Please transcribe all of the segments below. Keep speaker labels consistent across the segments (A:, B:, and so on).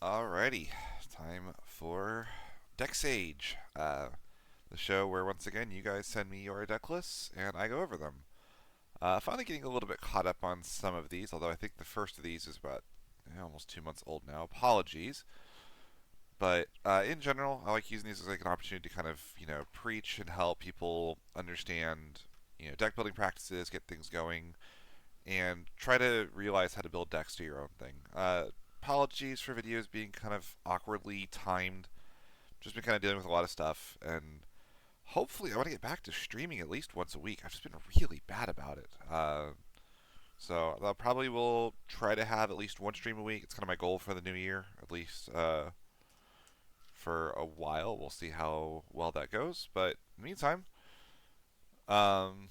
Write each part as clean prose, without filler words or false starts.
A: Alrighty, time for Deck Sage, the show where once again you guys send me your deck lists and I go over them. Finally getting a little bit caught up on some of these, although I think the first of these is about almost 2 months old now. Apologies, but in general, I like using these as like an opportunity to kind of preach and help people understand deck building practices, get things going, and try to realize how to build decks to your own thing. Apologies for videos being kind of awkwardly timed. Just been kind of dealing with a lot of stuff, and hopefully I want to get back to streaming at least once a week. I've just been really bad about it. So I probably will try to have at least one stream a week. It's kind of my goal for the new year, at least for a while. We'll see how well that goes. But in the meantime, um,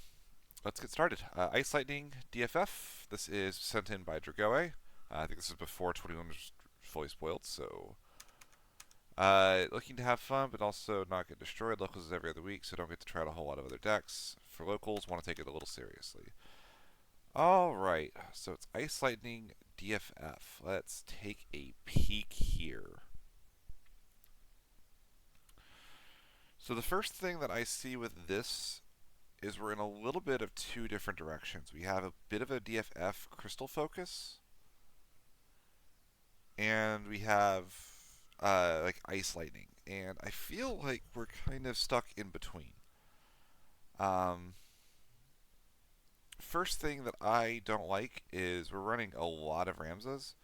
A: let's get started. Ice Lightning DFF. This is sent in by Dragoe. I think this is before 21 was fully spoiled, so looking to have fun, but also not get destroyed. Locals is every other week, so don't get to try out a whole lot of other decks. For locals, want to take it a little seriously. Alright, so it's Ice Lightning DFF. Let's take a peek here. So the first thing that I see with this is we're in a little bit of two different directions. We have a bit of a DFF crystal focus, and we have like Ice Lightning. And I feel like we're kind of stuck in between. Um, First thing that I don't like is we're running a lot of Ramsas.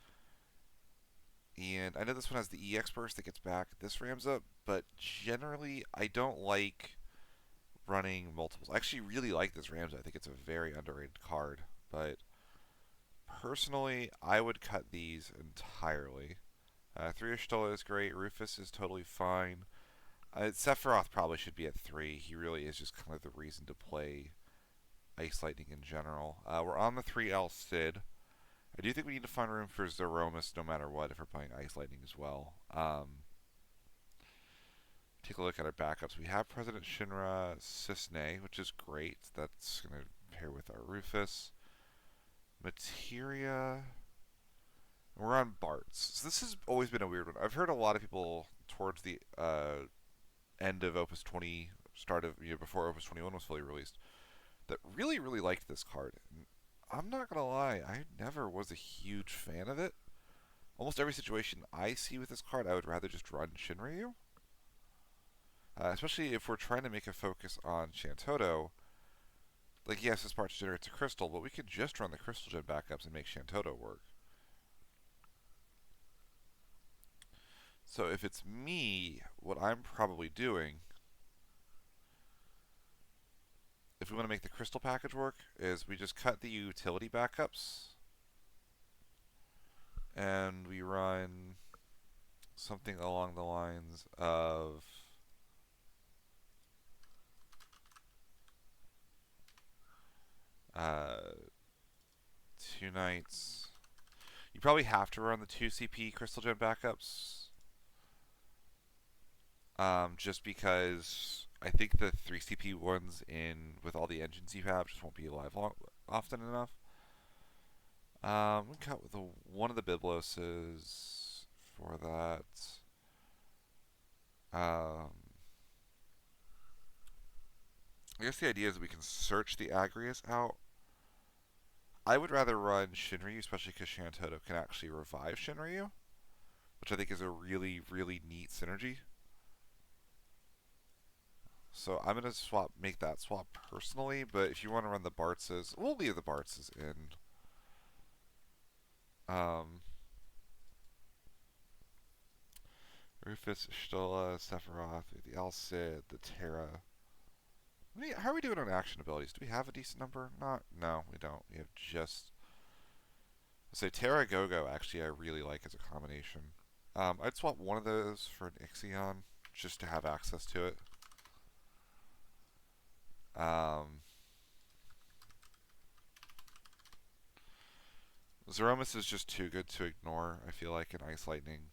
A: And I know this one has the EX burst that gets back this Ramsa, but generally I don't like running multiples. I actually really like this Ramsa. I think it's a very underrated card, but personally I would cut these entirely. 3 Stola is great. Rufus is totally fine. Sephiroth probably should be at 3. He really is just kind of the reason to play Ice Lightning in general. We're on the 3L Sid. I do think we need to find room for Zeromus no matter what if we're playing Ice Lightning as well. Take a look at our backups. We have President Shinra Cisne, which is great. That's going to pair with our Rufus. Materia. We're on Bart's. So this has always been a weird one. I've heard a lot of people towards the end of Opus 20, start of before Opus 21 was fully released, that really, really liked this card. I'm not gonna lie, I never was a huge fan of it. Almost every situation I see with this card, I would rather just run Shinryu. Especially if we're trying to make a focus on Shantoto. Like, yes, this part generates a crystal, but we could just run the crystal gen backups and make Shantoto work. So if it's me, what I'm probably doing, if we want to make the crystal package work, is we just cut the utility backups and we run something along the lines of uh, 2 nights. You probably have to run the 2 CP crystal gen backups, just because I think the 3 CP ones in with all the engines you have just won't be alive often enough. We cut with one of the Bibloses for that. I guess the idea is that we can search the Agrias out. I would rather run Shinryu, especially because Shantoto can actually revive Shinryu, which I think is a really, really neat synergy. So I'm going to make that swap personally, but if you want to run the Bartzes, we'll leave the Bartzes in. Rufus, Stola, Sephiroth, the Alcid, the Terra. How are we doing on action abilities? Do we have a decent number? No, we don't. We have just. So Terra Gogo, actually, I really like as a combination. I'd swap one of those for an Ixion, just to have access to it. Zeromus is just too good to ignore, I feel like, in Ice Lightning.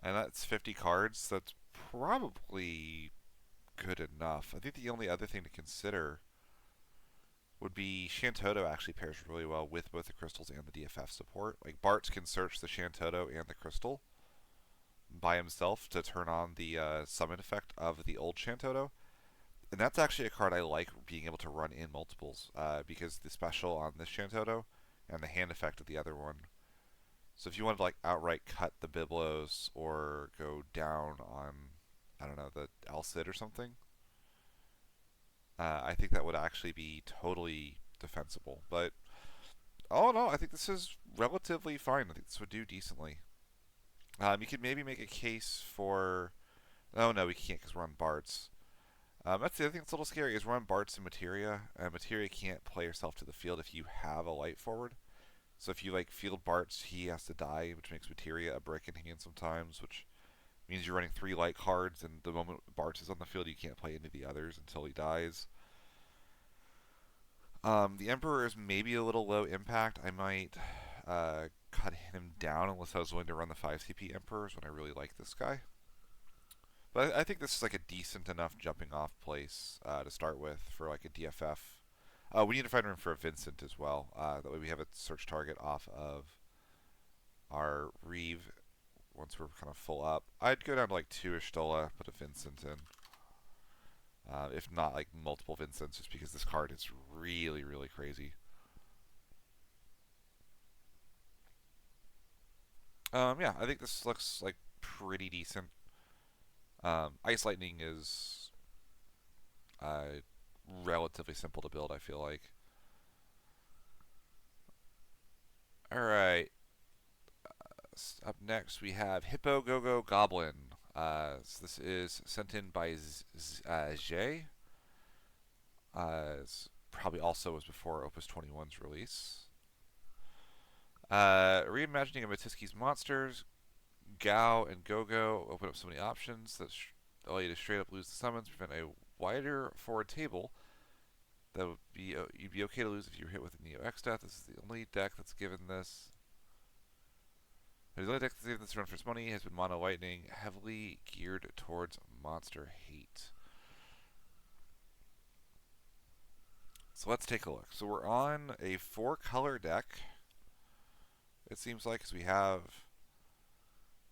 A: And that's 50 cards. That's probably good enough. I think the only other thing to consider would be Shantoto actually pairs really well with both the crystals and the DFF support. Like Bartz can search the Shantoto and the crystal by himself to turn on the summon effect of the old Shantoto. And that's actually a card I like being able to run in multiples because the special on this Shantoto and the hand effect of the other one. So if you wanted to like outright cut the Biblos or go down on, I don't know, the Alcid or something, I think that would actually be totally defensible. But all in all, I think this is relatively fine. I think this would do decently. You could maybe make a case for. Oh no, we can't because we're on Bartz. That's the other thing that's a little scary is we're on Bartz and Materia. Materia can't play herself to the field if you have a light forward. So if you like field Bartz, he has to die, which makes Materia a brick in hand sometimes, which means you're running 3 light cards, and the moment Bartz is on the field, you can't play any of the others until he dies. The Emperor is maybe a little low impact. I might cut him down unless I was willing to run the 5 CP Emperors when I really like this guy. But I think this is like a decent enough jumping off place to start with for like a DFF. We need to find room for a Vincent as well. That way we have a search target off of our Reeve once we're kind of full up. I'd go down to like 2 Ishtola, put a Vincent in. If not, like multiple Vincents, just because this card is really, really crazy. Yeah, I think this looks like pretty decent. Ice Lightning is relatively simple to build, I feel like. Alright. Up next, we have Hippo Go-Go Goblin. So this is sent in by Jay. Probably also was before Opus 21's release. Reimagining of Matiski's monsters. Gao and Go-Go open up so many options that allow you to straight up lose the summons, prevent a wider forward table. That would be you'd be okay to lose if you were hit with a Neo X death. This is the only deck that's given this. The only deck that's given this run for its money has been Mono Lightning, heavily geared towards monster hate. So let's take a look. So we're on a 4-color deck. It seems like, because we have.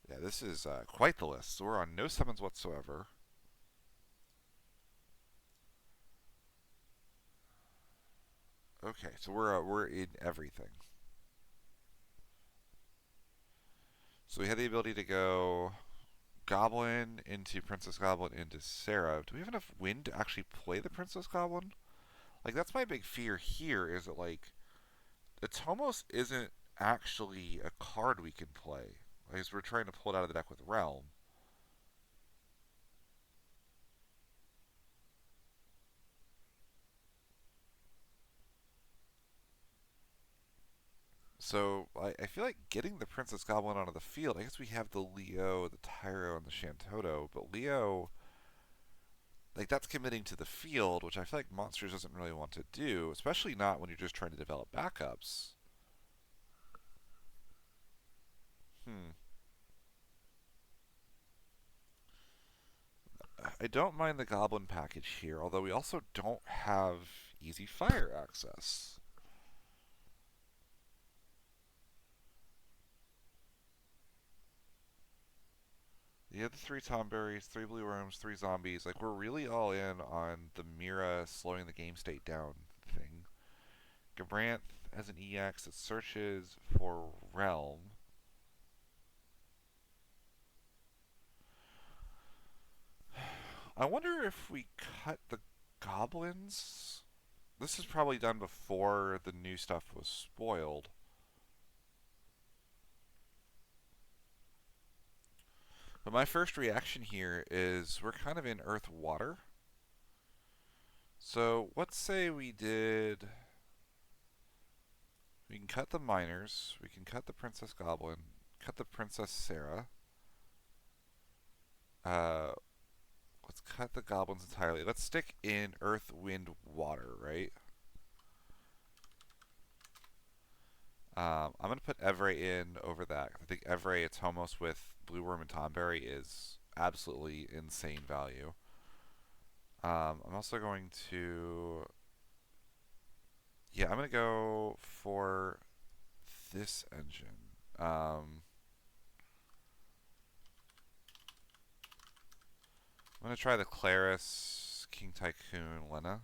A: Yeah, this is quite the list. So we're on no summons whatsoever. Okay, so we're in everything. So we have the ability to go Goblin into Princess Goblin into Sarah. Do we have enough wind to actually play the Princess Goblin? Like, that's my big fear here, is that, like, it almost isn't actually a card we can play. Like, we're trying to pull it out of the deck with Realm. So I feel like getting the Princess Goblin onto the field. I guess we have the Leo, the Tyro, and the Shantoto, but Leo, like that's committing to the field, which I feel like Monsters doesn't really want to do, especially not when you're just trying to develop backups. I don't mind the Goblin package here, although we also don't have easy fire access. You have the 3 Tomberries, 3 Blue Worms, 3 Zombies. Like, we're really all in on the Mira slowing the game state down thing. Gabranth as an EX that searches for Realm. I wonder if we cut the Goblins? This is probably done before the new stuff was spoiled. But my first reaction here is we're kind of in Earth Water. So let's say we did. We can cut the Miners. We can cut the Princess Goblin. Cut the Princess Sarah. Let's cut the Goblins entirely. Let's stick in Earth, Wind, Water, right? I'm going to put Evray in over that. I think Evray, it's almost with Blue Worm and Tomberry, is absolutely insane value. I'm also going to Yeah, I'm gonna go for this engine. I'm gonna try the Claris, King Tycoon, Lena.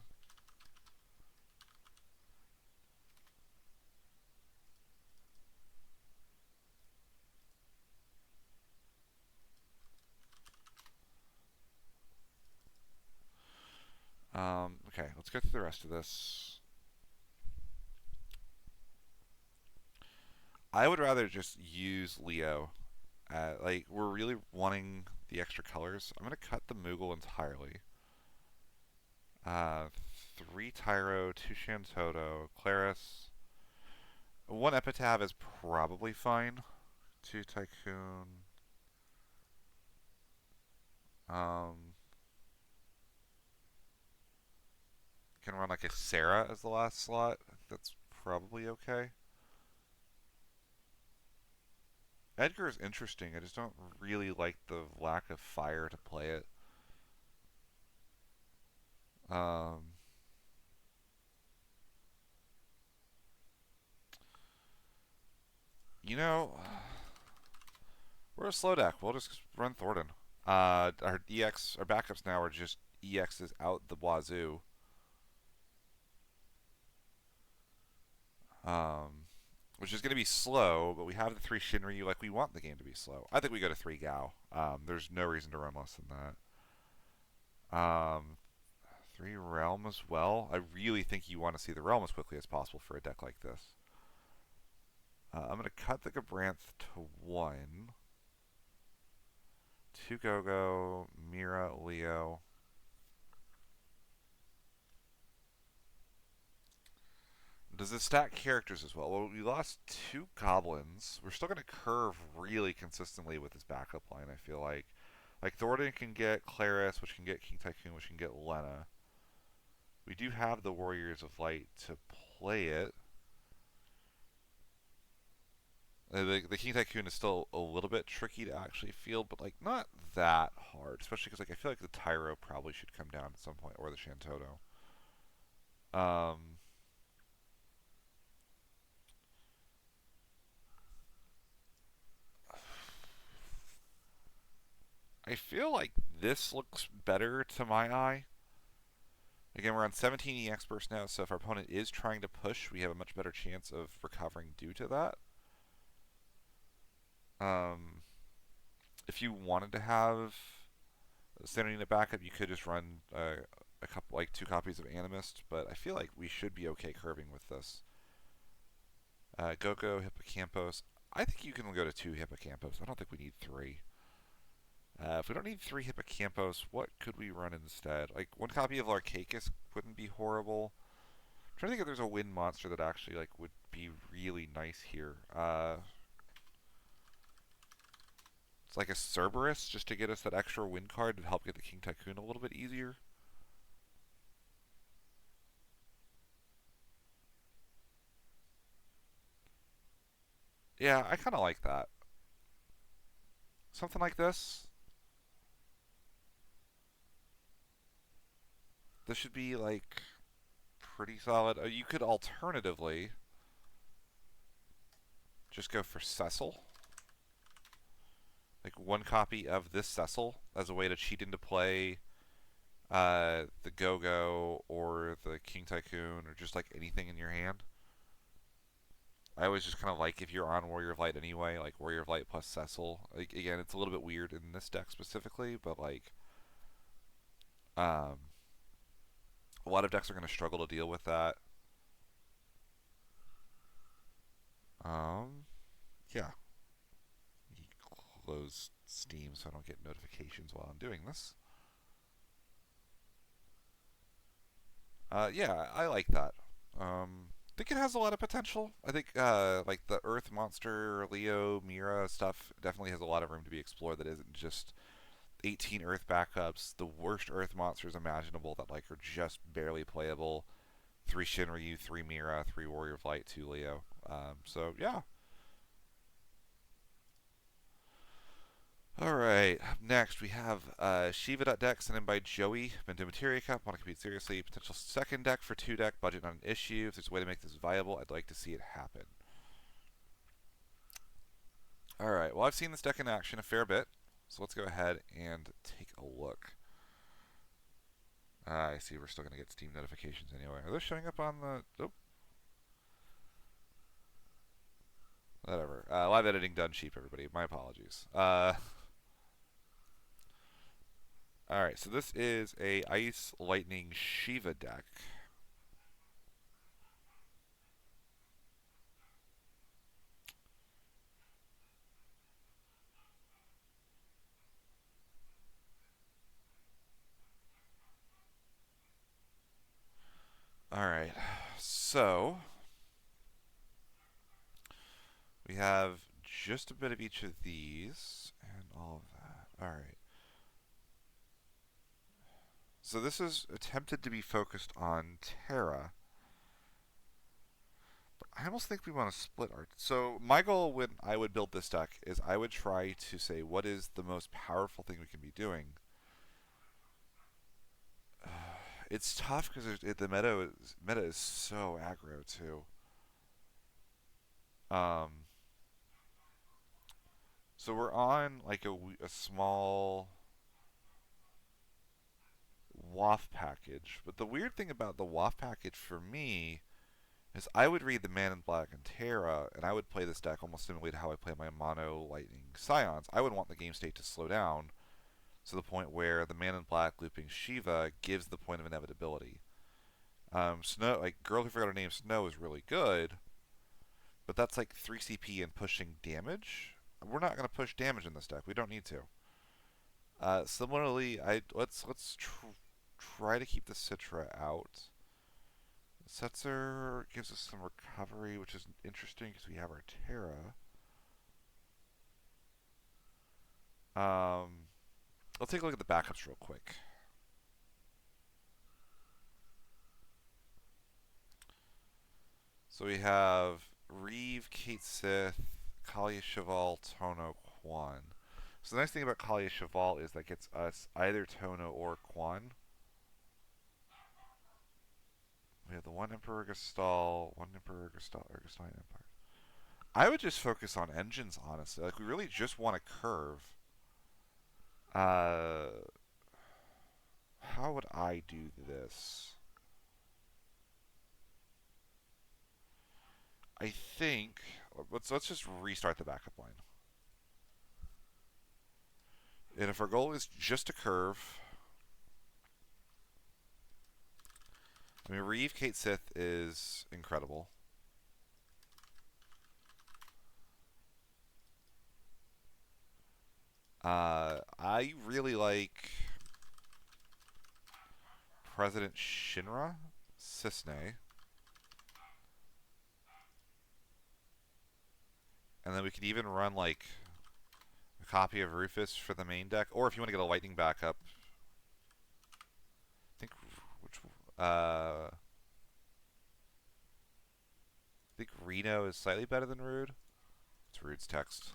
A: Okay, let's go through the rest of this. I would rather just use Leo. Like, we're really wanting the extra colors. I'm gonna cut the Moogle entirely. Uh, 3 Tyro, 2 Shantoto, Claris. 1 Epitaph is probably fine. 2 Tycoon. Um, can run like a Sarah as the last slot. I think that's probably okay. Edgar is interesting. I just don't really like the lack of fire to play it. Um, you know, we're a slow deck. We'll just run Thornton. Our EX, our backups now are just EXs out the wazoo. Um, which is going to be slow, but we have the 3 Shinryu. Like, we want the game to be slow. I think we go to 3 Gao. There's no reason to run less than that. 3 Realm as well. I really think you want to see the Realm as quickly as possible for a deck like this. I'm going to cut the Gabranth to 1. 2 Go-Go, Mira, Leo. Does it stack characters as well? Well, we lost 2 Goblins. We're still going to curve really consistently with this backup line, I feel like. Like, Thornton can get Claris, which can get King Tycoon, which can get Lena. We do have the Warriors of Light to play it. The King Tycoon is still a little bit tricky to actually field, but like not that hard. Especially because like I feel like the Tyro probably should come down at some point, or the Shantoto. Um, I feel like this looks better to my eye. Again, we're on 17 EX burst now, so if our opponent is trying to push, we have a much better chance of recovering due to that. Um, if you wanted to have standing in a backup, you could just run a couple, like 2 copies of Animist, but I feel like we should be okay curving with this. Go-Go, Hippocampos. I think you can go to 2 Hippocampos. I don't think we need 3. If we don't need 3 Hippocampos, what could we run instead? Like 1 copy of Larcacus wouldn't be horrible. I'm trying to think if there's a wind monster that actually like would be really nice here. It's like a Cerberus just to get us that extra wind card to help get the King Tycoon a little bit easier. Yeah, I kind of like that. Something like this. This should be like pretty solid. You could alternatively just go for Cecil. Like 1 copy of this Cecil as a way to cheat into play the Go-Go or the King Tycoon or just like anything in your hand. I always just kind of like if you're on Warrior of Light anyway, like Warrior of Light plus Cecil. Like again, it's a little bit weird in this deck specifically, but like um, a lot of decks are going to struggle to deal with that. Um, yeah. Close Steam so I don't get notifications while I'm doing this. Yeah, I like that. I think it has a lot of potential. I think like the Earth Monster, Leo, Mira stuff definitely has a lot of room to be explored. That isn't just 18 Earth backups, the worst Earth monsters imaginable that like are just barely playable. 3 Shinryu, 3 Mira, 3 Warrior of Light, 2 Leo. So yeah. Alright, up next we have Shiva.deck sent in by Joey. Been to Materia Cup, want to compete seriously. Potential second deck for 2 deck, budget not an issue. If there's a way to make this viable, I'd like to see it happen. Alright, well I've seen this deck in action a fair bit, so let's go ahead and take a look. I see we're still going to get Steam notifications anyway. Are those showing up on the... Oh. Whatever. Live editing done cheap, everybody. My apologies. Alright, so this is a Ice Lightning Shiva deck. Alright, so we have just a bit of each of these and all of that. Alright. So this is attempted to be focused on Terra. But I almost think we want to split our... So my goal when I would build this deck is I would try to say what is the most powerful thing we can be doing. It's tough because the meta is so aggro too. So we're on like a small WAF package, but the weird thing about the WAF package for me is I would read the Man in Black and Terra, and I would play this deck almost similarly to how I play my Mono Lightning Scions. I would want the game state to slow down to the point where the Man in Black looping Shiva gives the point of inevitability. Snow, like Girl Who Forgot Her Name, Snow is really good, but that's like 3 CP and pushing damage. We're not going to push damage in this deck. We don't need to. Similarly, let's try to keep the Citra out. Setzer gives us some recovery, which is interesting because we have our Terra. Let's take a look at the backups real quick. So we have Reeve, Kate Sith, Kalia Cheval, Tono, Quan. So the nice thing about Kalia Cheval is that gets us either Tono or Quan. We have the one Emperor Gestal, Ergastalian Empire. I would just focus on engines, honestly. Like, we really just want a curve. How would I do this? I think let's just restart the backup line. And if our goal is just a curve, I mean, Reeve Kate Sith is incredible. I really like President Shinra, Cisne. And then we could even run like a copy of Rufus for the main deck, or if you want to get a lightning backup, I think I think Reno is slightly better than Rude. It's Rude's text.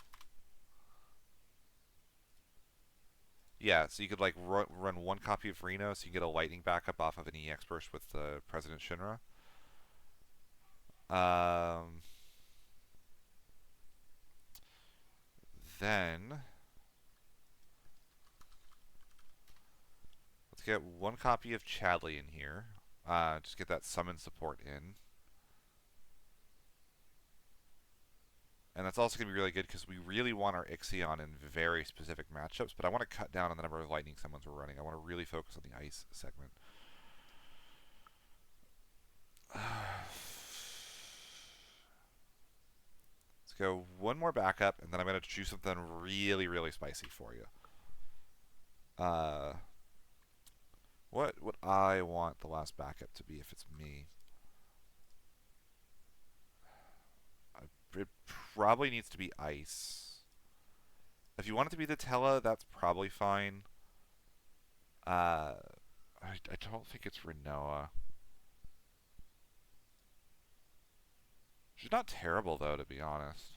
A: Yeah, so you could like run one copy of Reno, so you can get a lightning backup off of an EX burst with President Shinra. Then let's get one copy of Chadley in here. Just get that summon support in. And that's also going to be really good because we really want our Ixion in very specific matchups, but I want to cut down on the number of lightning summons we're running. I want to really focus on the ice segment. Let's go one more backup, and then I'm going to choose something really, really spicy for you. What would I want the last backup to be if it's me? It probably needs to be ice. If you want it to be the Tella, that's probably fine. I don't think it's Renoa. She's not terrible, though, to be honest.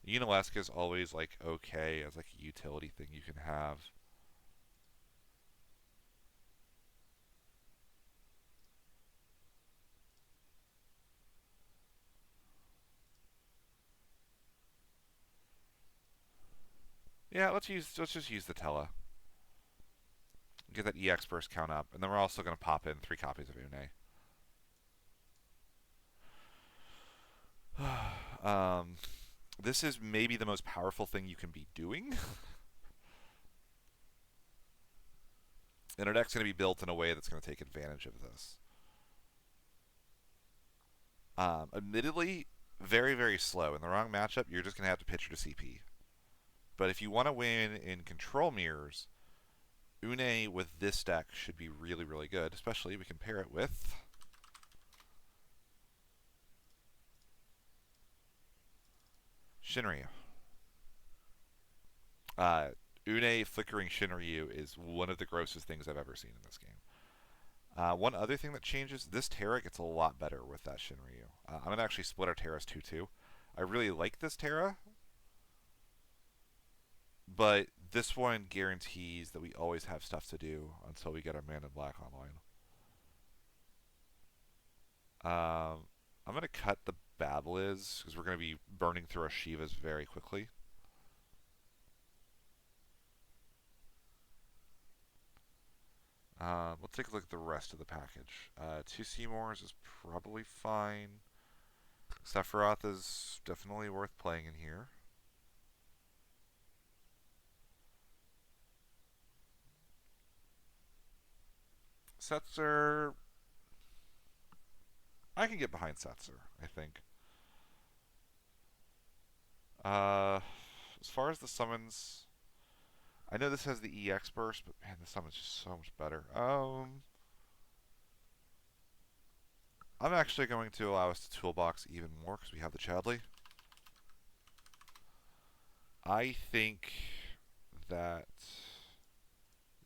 A: Unalesca is always like okay as like a utility thing you can have. Yeah, let's just use the Tela. Get that EX burst count up, and then we're also going to pop in 3 copies of Une. This is maybe the most powerful thing you can be doing. And our deck's going to be built in a way that's going to take advantage of this. Admittedly, very, very slow. In the wrong matchup, you're just going to have to pitch her to CP. But if you want to win in control mirrors, Une with this deck should be really, really good. Especially we can pair it with Shinryu. Une flickering Shinryu is one of the grossest things I've ever seen in this game. One other thing that changes, this Terra gets a lot better with that Shinryu. I'm going to actually split our Terras 2-2. I really like this Terra, but this one guarantees that we always have stuff to do until we get our Man in Black online. I'm going to cut the Babbliz because we're going to be burning through our Shivas very quickly. Let's take a look at the rest of the package. 2 Seymours is probably fine. Sephiroth is definitely worth playing in here. Setzer, I can get behind Setzer, I think. As far as the summons, I know this has the EX burst, but man, the summon's just so much better. I'm actually going to allow us to toolbox even more because we have the Chadley. I think that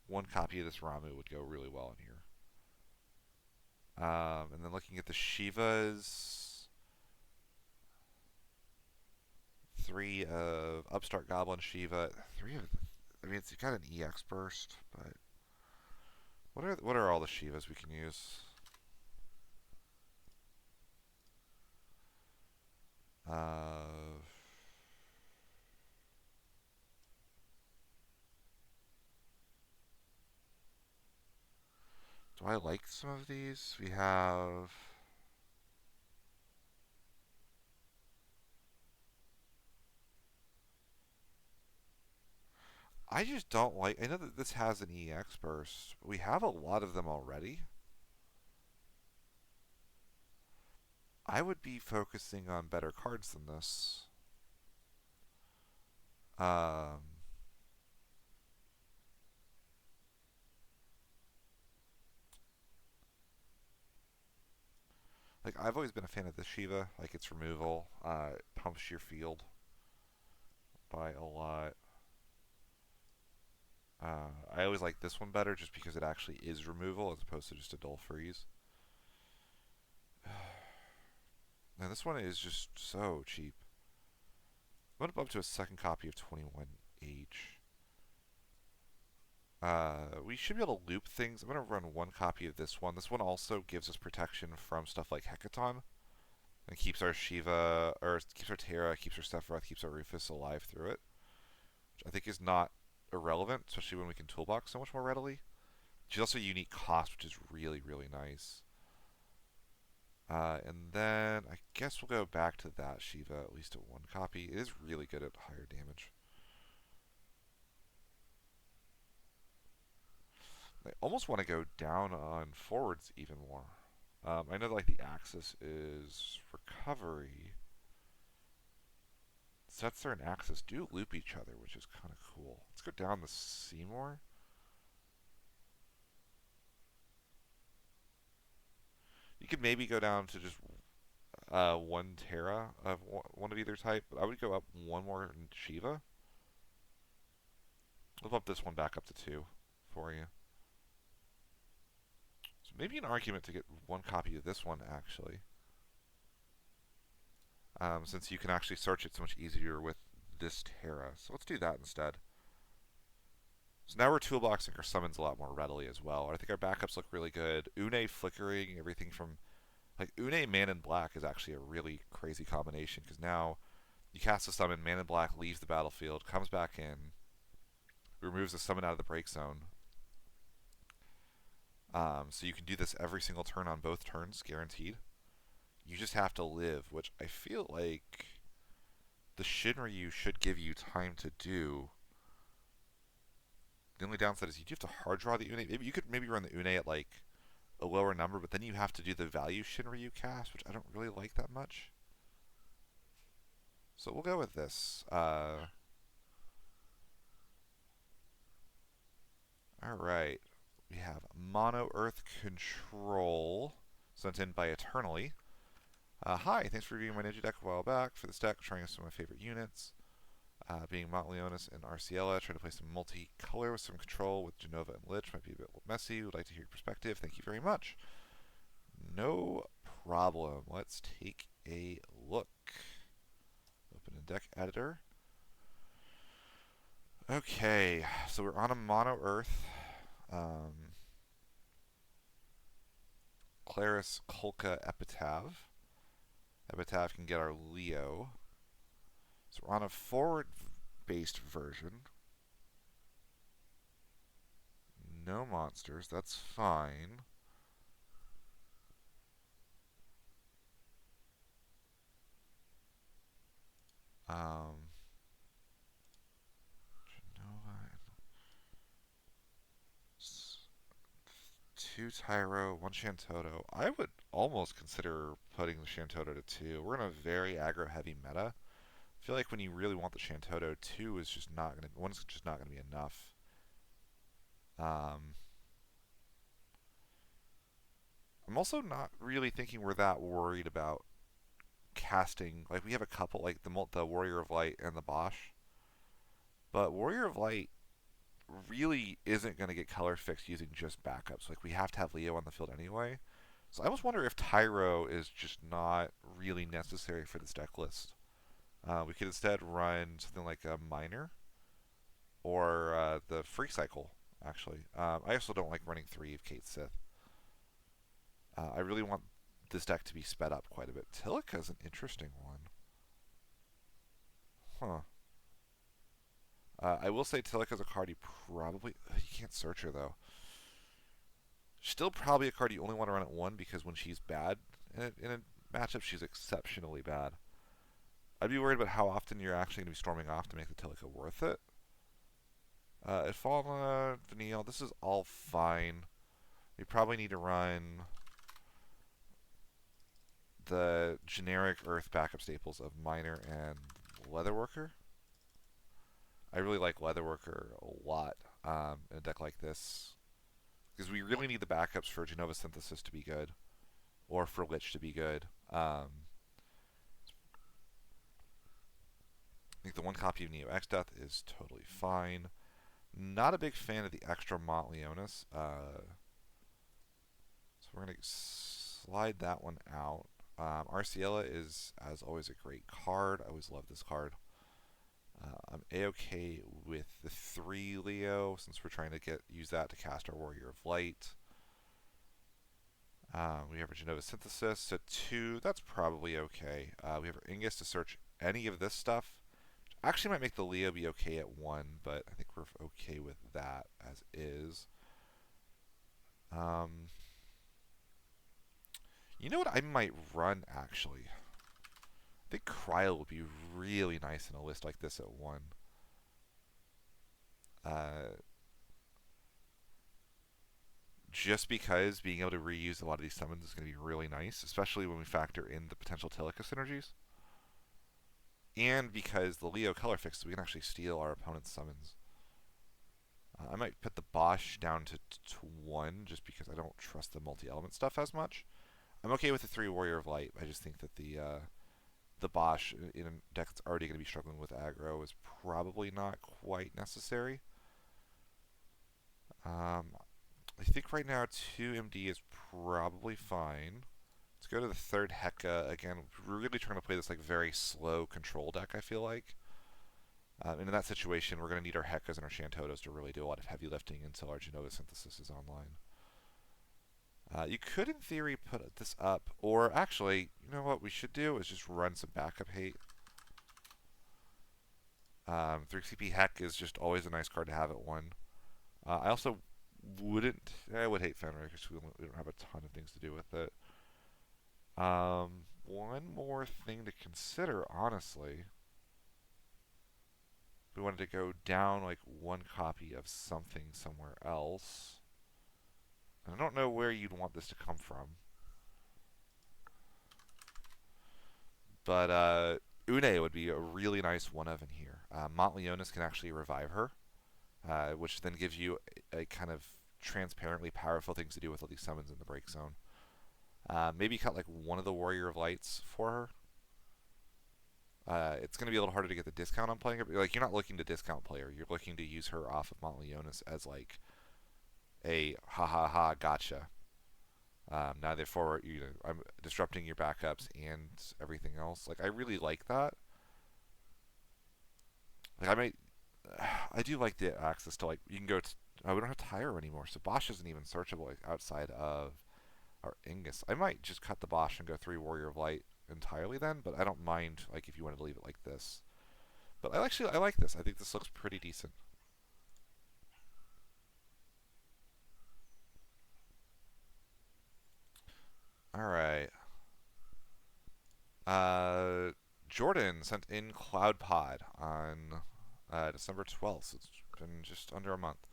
A: 1 copy of this Ramu would go really well in here. And then looking at the Shivas, 3 of Upstart Goblin Shiva, 3 of, I mean, it's got an EX burst, but what are all the Shivas we can use? Do I like some of these? We have I just don't like. I know that this has an EX burst, but we have a lot of them already. I would be focusing on better cards than this. Um, like I've always been a fan of this Shiva. Like its removal, it pumps your field by a lot. I always like this one better just because it actually is removal as opposed to just a dull freeze. Now this one is just so cheap. I'm going to bump to a second copy of 21H. We should be able to loop things. I'm going to run 1 copy of this one. This one also gives us protection from stuff like Hecaton. And keeps our Shiva, or keeps our Terra, keeps our Sephiroth, keeps our Rufus alive through it. Which I think is not irrelevant, especially when we can toolbox so much more readily. She's also a unique cost, which is really, really nice. And then I guess we'll go back to that Shiva, at least at 1 copy. It is really good at higher damage. I almost want to go down on forwards even more. I know that, like the Axis is recovery. Setzer and Axis do loop each other, which is kind of cool. Let's go down the Seymour. You could maybe go down to just 1 Terra of one of either type, but I would go up 1 more in Shiva. We'll bump this one back up to 2 for you. So maybe an argument to get 1 copy of this one, actually. Since you can actually search it so much easier with this Terra. So let's do that instead. So now we're toolboxing our summons a lot more readily as well. I think our backups look really good. Une flickering, everything from... Like, Une Man in Black is actually a really crazy combination, because now you cast a summon, Man in Black leaves the battlefield, comes back in, removes the summon out of the break zone. So you can do this every single turn on both turns, guaranteed. You just have to live, which I feel like the Shinryu should give you time to do. The only downside is you do have to hard draw the Une. Maybe you could run the Une at like a lower number, but then you have to do the value Shinryu cast, which I don't really like that much. So we'll go with this. Alright. We have Mono Earth Control, sent in by Eternally. Hi, thanks for reviewing my Ninja deck a while back. For this deck, trying some of my favorite units. Being Montleonis and Arciella, trying to play some multicolor with some control with Genova and Lich. Might be a bit messy. Would like to hear your perspective. Thank you very much. No problem. Let's take a look. Open a deck editor. Okay, so we're on a Mono Earth. Claris, Kolka, Epitaph. Epitaph can get our Leo. So we're on a forward-based version. No monsters, that's fine. Two Tyro, one Shantoto. I would almost consider putting the Shantoto to 2. We're in a very aggro-heavy meta. I feel like when you really want the Shantoto, 2 is just not gonna. 1's just not gonna be enough. I'm also not really thinking we're that worried about casting. Like we have a couple, like the Warrior of Light and the Bosch, but Warrior of Light really isn't going to get color fixed using just backups. Like we have to have Leo on the field anyway. So I almost wonder if Tyro is just not really necessary for this deck list. We could instead run something like a Miner or the Free Cycle, actually. I also don't like running 3 of Kate Sith. I really want this deck to be sped up quite a bit. Tilica is an interesting one. Huh. I will say Tilica is a card you probably... You can't search her, though. Still probably a card you only want to run at 1 because when she's bad in a matchup, she's exceptionally bad. I'd be worried about how often you're actually going to be storming off to make the Tilica worth it. Ifalna, Vanille, this is all fine. We probably need to run the generic Earth backup staples of Miner and Leatherworker. I really like Leatherworker a lot in a deck like this. Because we really need the backups for Genova Synthesis to be good. Or for Lich to be good. I think the one copy of Neo X Death is totally fine. Not a big fan of the extra Montleonis. So we're going to slide that one out. Arciella is, as always, a great card. I always love this card. I'm A-okay with the 3 Leo, since we're trying to use that to cast our Warrior of Light. We have our Genova Synthesis, so 2, that's probably okay. We have our Ingus to search any of this stuff. Actually might make the Leo be okay at 1, but I think we're okay with that as is. You know what I might run, actually? I think Cryo would be really nice in a list like this at 1. Just because being able to reuse a lot of these summons is going to be really nice, especially when we factor in the potential Tilica synergies. And because the Leo color fixes, we can actually steal our opponent's summons. I might put the Bosch down to 1, just because I don't trust the multi-element stuff as much. I'm okay with the 3 Warrior of Light. I just think that the Bosch in a deck that's already going to be struggling with aggro is probably not quite necessary. I think right now 2 MD is probably fine. Let's go to the 3rd Heka. Again, we're really trying to play this like very slow control deck, I feel like. And in that situation, we're going to need our Hekkas and our Shantotos to really do a lot of heavy lifting until our Genova synthesis is online. You could, in theory, put this up, or actually, you know what we should do is just run some backup hate. 3CP Heck is just always a nice card to have at 1. I also wouldn't. I would hate Fenrir because we don't have a ton of things to do with it. One more thing to consider, honestly. We wanted to go down like 1 copy of something somewhere else. And I don't know where you'd want this to come from. But Une would be a really nice one of in here. Montleonis can actually revive her, which then gives you a kind of transparently powerful things to do with all these summons in the break zone. Maybe cut like one of the Warrior of Lights for her. It's going to be a little harder to get the discount on playing her. Like, you're not looking to discount play her. You're looking to use her off of Montleonis as like a ha ha ha gotcha. Now therefore, I'm disrupting your backups and everything else. Like, I really like that. Like, I do like the access to, like, you can go to, oh, we don't have Tyro anymore, so Bosch isn't even searchable like, outside of our Ingus. I might just cut the Bosch and go 3 Warrior of Light entirely then, but I don't mind, like, if you wanted to leave it like this. But I like this. I think this looks pretty decent. Alright. Jordan sent in Cloud Pod on December 12th, so it's been just under a month.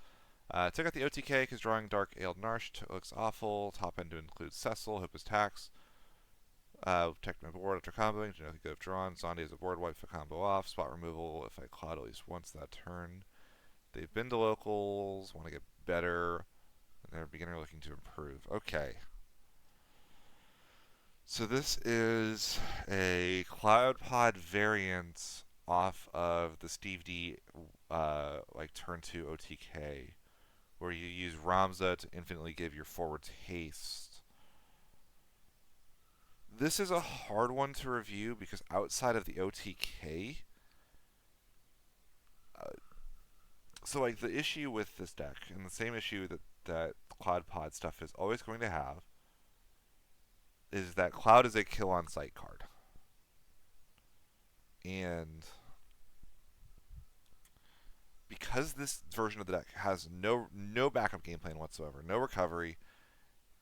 A: Took out the OTK because drawing Dark Ailed Narsh looks awful. Top end to include Cecil, Hope is Tax. Protect my board after comboing. Genetically good if drawn. Zondi is a board wipe for combo off. Spot removal if I cloud at least once that turn. They've been to locals, want to get better, and they're a beginner looking to improve. Okay. So this is a Cloud Pod variant off of the Steve D like turn 2 OTK, where you use Ramza to infinitely give your forwards haste. This is a hard one to review because outside of the OTK, so like the issue with this deck, and the same issue that Cloud Pod stuff is always going to have, is that Cloud is a kill on sight card. And because this version of the deck has no backup game plan whatsoever, no recovery,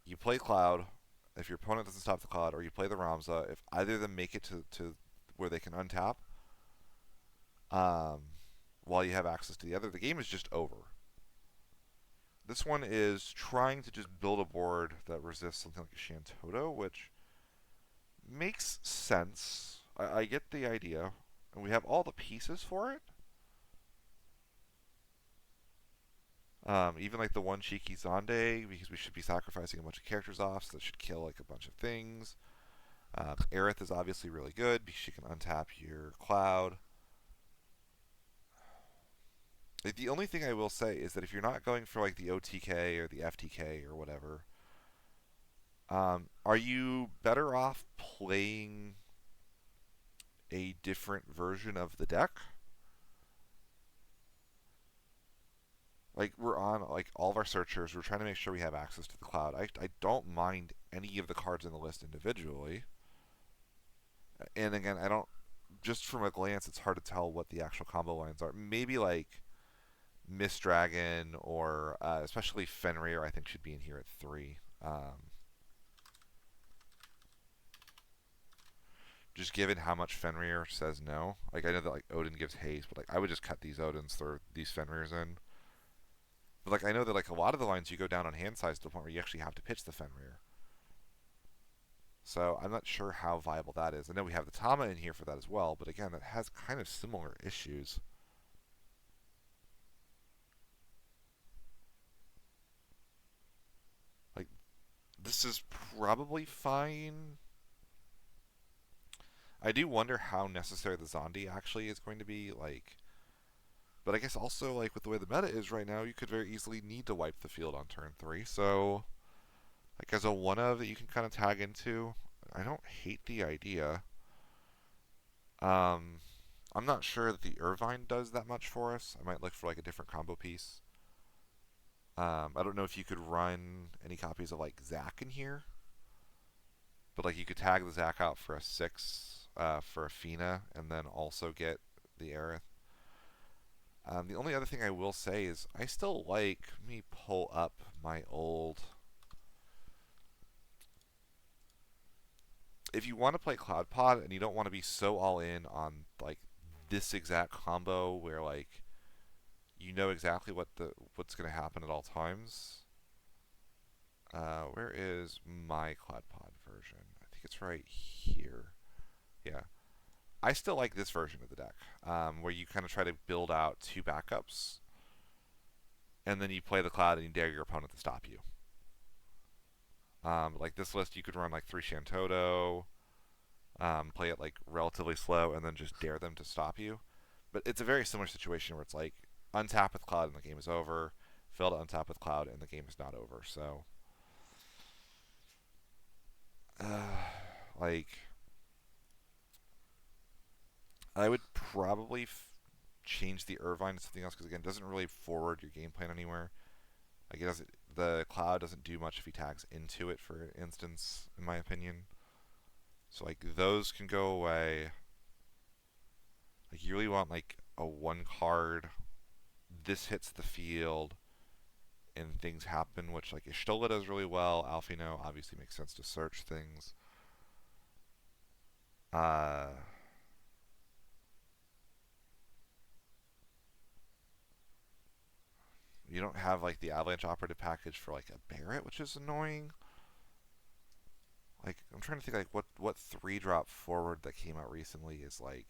A: you play Cloud. If your opponent doesn't stop the Cloud, or you play the Ramza, if either of them make it to where they can untap, while you have access to the other, the game is just over. This one is trying to just build a board that resists something like a Shantoto, which makes sense. I get the idea, and we have all the pieces for it. Even like the one cheeky Zonde, because we should be sacrificing a bunch of characters off, so that should kill like a bunch of things. Aerith is obviously really good because she can untap your Cloud. Like, the only thing I will say is that if you're not going for like the OTK or the FTK or whatever, are you better off playing a different version of the deck? Like, we're on like all of our searchers, we're trying to make sure we have access to the Cloud. I don't mind any of the cards in the list individually. And again, I don't, just from a glance, it's hard to tell what the actual combo lines are. Maybe like Miss Dragon or especially Fenrir, I think should be in here at 3. Just given how much Fenrir says no. Like, I know that like Odin gives haste, but like I would just cut these Odins, throw these Fenrirs in. But like I know that like a lot of the lines you go down on hand size to the point where you actually have to pitch the Fenrir. So I'm not sure how viable that is. I know we have the Tama in here for that as well, but again, that has kind of similar issues. Like, this is probably fine. I do wonder how necessary the Zondi actually is going to be, like, but I guess also, like, with the way the meta is right now, you could very easily need to wipe the field on turn 3, so, like, as a one-of that you can kind of tag into, I don't hate the idea. I'm not sure that the Irvine does that much for us. I might look for like a different combo piece. I don't know if you could run any copies of like Zack in here, but like you could tag the Zack out for a 6 for a Fina, and then also get the Aerith. The only other thing I will say is I still like. Let me pull up my old. If you want to play Cloud Pod and you don't want to be so all in on like this exact combo where like you know exactly what's going to happen at all times. Where is my Cloud Pod version? I think it's right here. Yeah, I still like this version of the deck, where you kind of try to build out 2 backups, and then you play the Cloud and you dare your opponent to stop you. Like this list, you could run like 3 Shantoto, play it like relatively slow, and then just dare them to stop you. But it's a very similar situation where it's like untap with Cloud and the game is over, fail to untap with Cloud and the game is not over. So, like, I would probably change the Irvine to something else because again, it doesn't really forward your game plan anywhere. Like it doesn't, the Cloud doesn't do much if he tags into it, for instance, in my opinion. So like those can go away. Like you really want like a 1 card. This hits the field and things happen, which like Ishtola does really well. Alfino obviously makes sense to search things. Uh, you don't have like the Avalanche operative package for like a Barret, which is annoying. Like I'm trying to think like what 3-drop forward that came out recently is like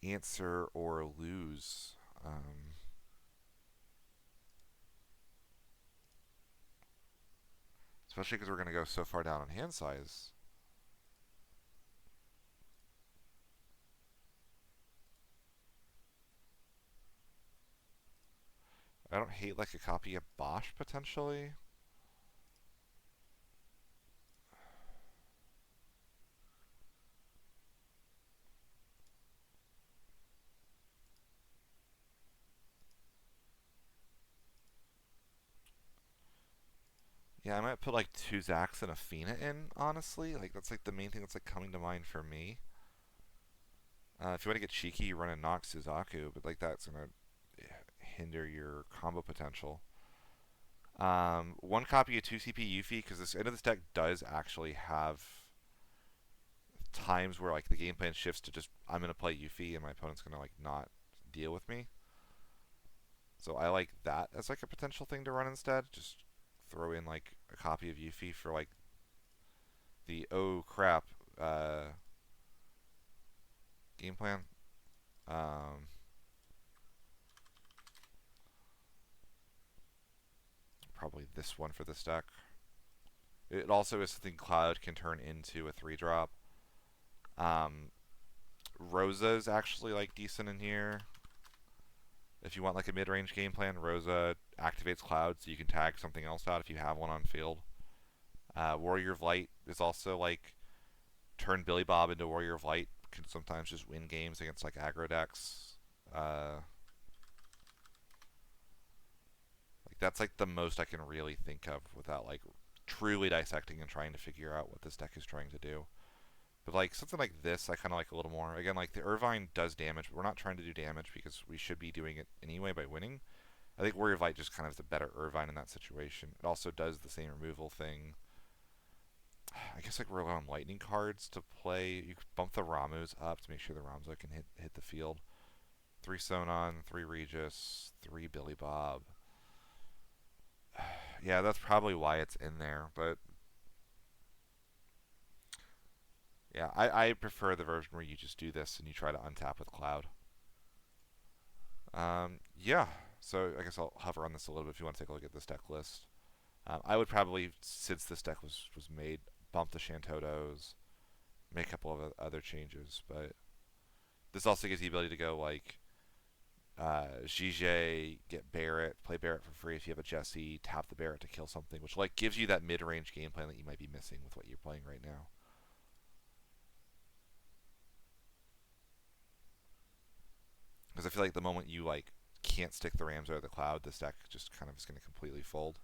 A: answer or lose. Especially because we're going to go so far down on hand size. I don't hate like a copy of Bosch potentially. Yeah, I might put like 2 Zacks and a Fina in, honestly. Like that's like the main thing that's like coming to mind for me. If you want to get cheeky, you run a Nox Suzaku, but like that's gonna hinder your combo potential. 1 copy of 2 CP Yuffie because this end of this deck does actually have times where like the game plan shifts to just I'm gonna play Yuffie and my opponent's gonna like not deal with me. So I like that as like a potential thing to run instead. Just throw in like a copy of Yuffie for like the oh crap game plan. Um, Probably this one for this deck. It also is something Cloud can turn into a 3-drop. Rosa is actually like decent in here. If you want like a mid-range game plan, Rosa activates Cloud so you can tag something else out if you have one on field. Warrior of Light is also like turn Billy Bob into Warrior of Light. Can sometimes just win games against like aggro decks. Like that's like the most I can really think of without like truly dissecting and trying to figure out what this deck is trying to do. But like something like this, I kind of like a little more. Again, like the Irvine does damage, but we're not trying to do damage because we should be doing it anyway by winning. I think Warrior of Light just kind of is the better Irvine in that situation. It also does the same removal thing. I guess like rely on lightning cards to play. You could bump the Ramus up to make sure the Ramza can hit the field. 3 Sonon, 3 Regis, 3 Billy Bob. Yeah, that's probably why it's in there. But yeah, I prefer the version where you just do this and you try to untap with Cloud. Yeah, so I guess I'll hover on this a little bit if you want to take a look at this deck list. I would probably, since this deck was made, bump the Shantotos, make a couple of other changes, but this also gives the ability to go like Jige, get Barret, play Barret for free if you have a Jesse, tap the Barret to kill something, which like gives you that mid-range game plan that you might be missing with what you're playing right now. Because I feel like the moment you like can't stick the Ramza or the Cloud, this deck just kind of is going to completely fold.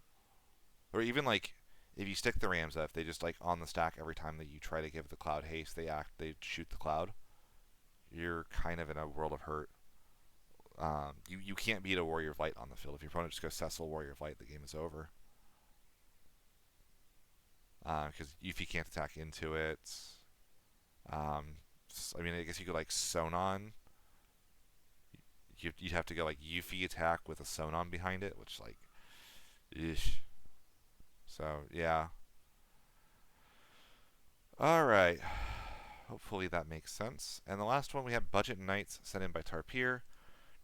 A: Or even like if you stick the Ramza, if they just like on the stack every time that you try to give the Cloud haste, they shoot the Cloud. You're kind of in a world of hurt. You can't beat a Warrior of Light on the field. If your opponent just goes Cecil Warrior of Light, the game is over. Because if you can't attack into it, I mean, I guess you could like Sonon. You'd have to go like Yuffie attack with a Sonon behind it, which like, ish. So yeah. All right. Hopefully that makes sense. And the last one we have Budget Knights sent in by Tarpier.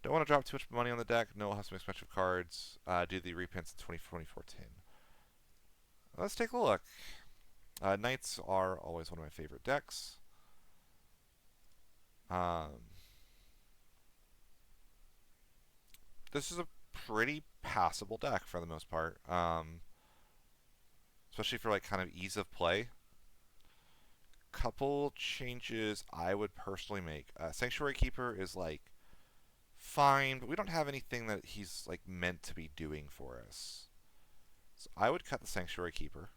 A: Don't want to drop too much money on the deck. No, we'll have some expensive cards. Do the reprints in 2024 tin. Let's take a look. Knights are always one of my favorite decks. This is a pretty passable deck for the most part. Especially for like kind of ease of play. Couple changes I would personally make. Sanctuary Keeper is like fine, but we don't have anything that he's like meant to be doing for us. So I would cut the Sanctuary Keeper.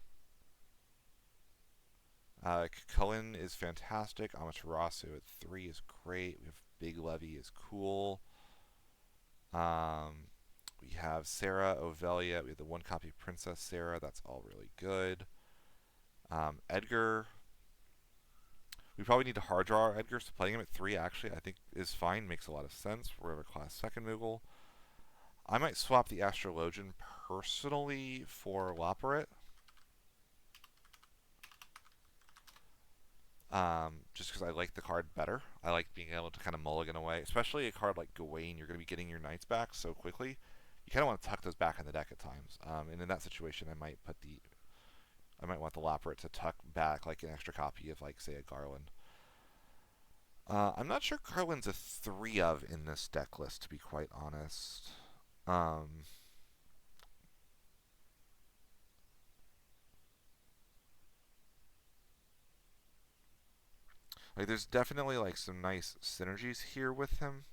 A: Cullen is fantastic. Amaterasu at 3 is great. We have Big Levy is cool. We have Sarah Ovelia. We have the 1 copy Princess Sarah. That's all really good. Edgar. We probably need to hard draw our Edgar, so playing him at 3 actually I think is fine. Makes a lot of sense. We're of a class 2nd Moogle. I might swap the Astrologian personally for Loporet. Just because I like the card better. I like being able to kind of mulligan away, especially a card like Gawain. You're going to be getting your knights back so quickly. You kind of want to tuck those back in the deck at times. And in that situation, I might want the Loporet to tuck back like an extra copy of like say a Garland. I'm not sure Garland's a 3 of in this deck list, to be quite honest. Like there's definitely like some nice synergies here with him.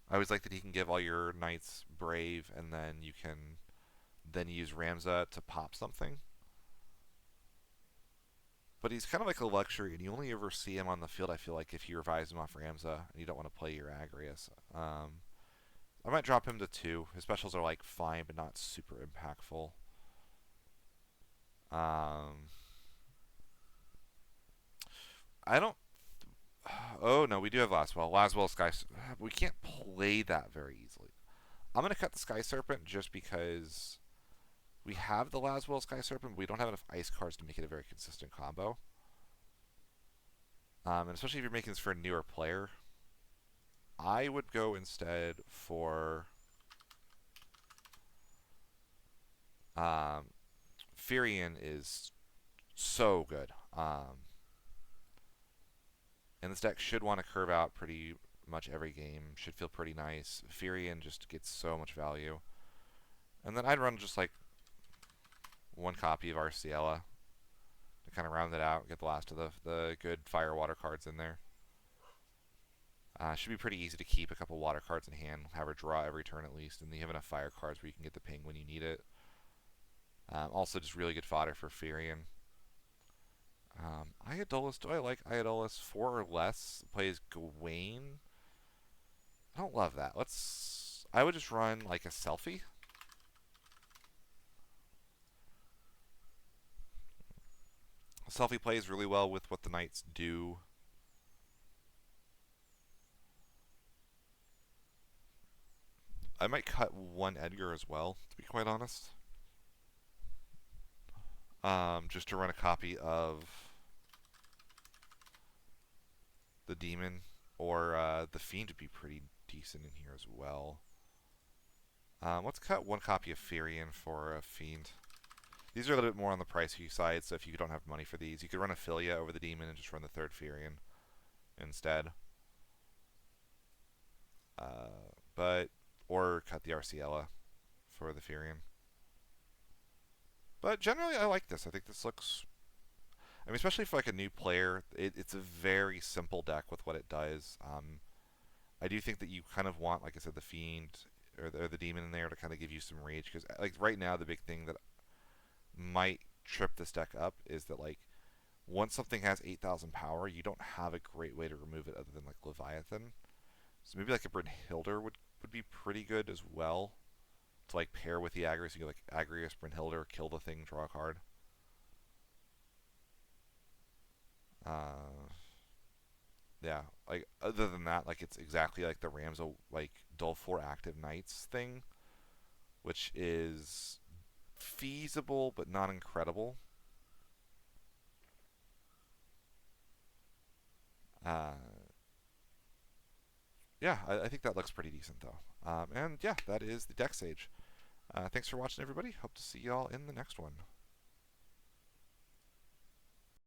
A: I always like that he can give all your knights Brave, and then you can then use Ramza to pop something. But he's kind of like a luxury, and you only ever see him on the field, I feel like, if you revise him off Ramza and you don't want to play your Agrius. I might drop him to 2. His specials are like fine, but not super impactful. I don't. Oh no, we do have Laswell. Laswell Sky. We can't play that very easily. I'm gonna cut the Sky Serpent just because we have the Laswell Sky Serpent, but we don't have enough ice cards to make it a very consistent combo. And especially if you're making this for a newer player, I would go instead for Firion is so good. And this deck should want to curve out pretty much every game. Should feel pretty nice. Firion just gets so much value. And then I'd run just like 1 copy of Arciella to kind of round it out, get the last of the good fire water cards in there. Should be pretty easy to keep a couple water cards in hand, have her draw every turn at least, and then you have enough fire cards where you can get the ping when you need it. Also just really good fodder for Firion. Iodolus, do I like Iodolus? 4 or less, plays Gawain. I don't love that. I would just run like a selfie. Selfie plays really well with what the knights do. I might cut 1 Edgar as well, to be quite honest. Just to run a copy of the Demon, or the Fiend would be pretty decent in here as well. Let's cut 1 copy of Firion for a Fiend. These are a little bit more on the pricey side, so if you don't have money for these, you could run Ophelia over the Demon and just run the 3rd Firion instead. Or cut the Arciella for the Firion. But generally, I like this. I think this looks... I mean, especially for like a new player, it's a very simple deck with what it does. I do think that you kind of want, like I said, the fiend or the demon in there to kind of give you some rage, because like right now the big thing that might trip this deck up is that like once something has 8,000 power, you don't have a great way to remove it other than like Leviathan. So maybe like a Brynhilder would be pretty good as well to like pair with the Agrius. You go like Agrius, Brynhilder, kill the thing, draw a card. Uh, yeah, like other than that, like it's exactly like the Ramzo like Dull 4 active Knights thing, which is feasible but not incredible. Uh, yeah, I think that looks pretty decent though. And yeah, that is the Deck Sage. Thanks for watching, everybody. Hope to see y'all in the next one.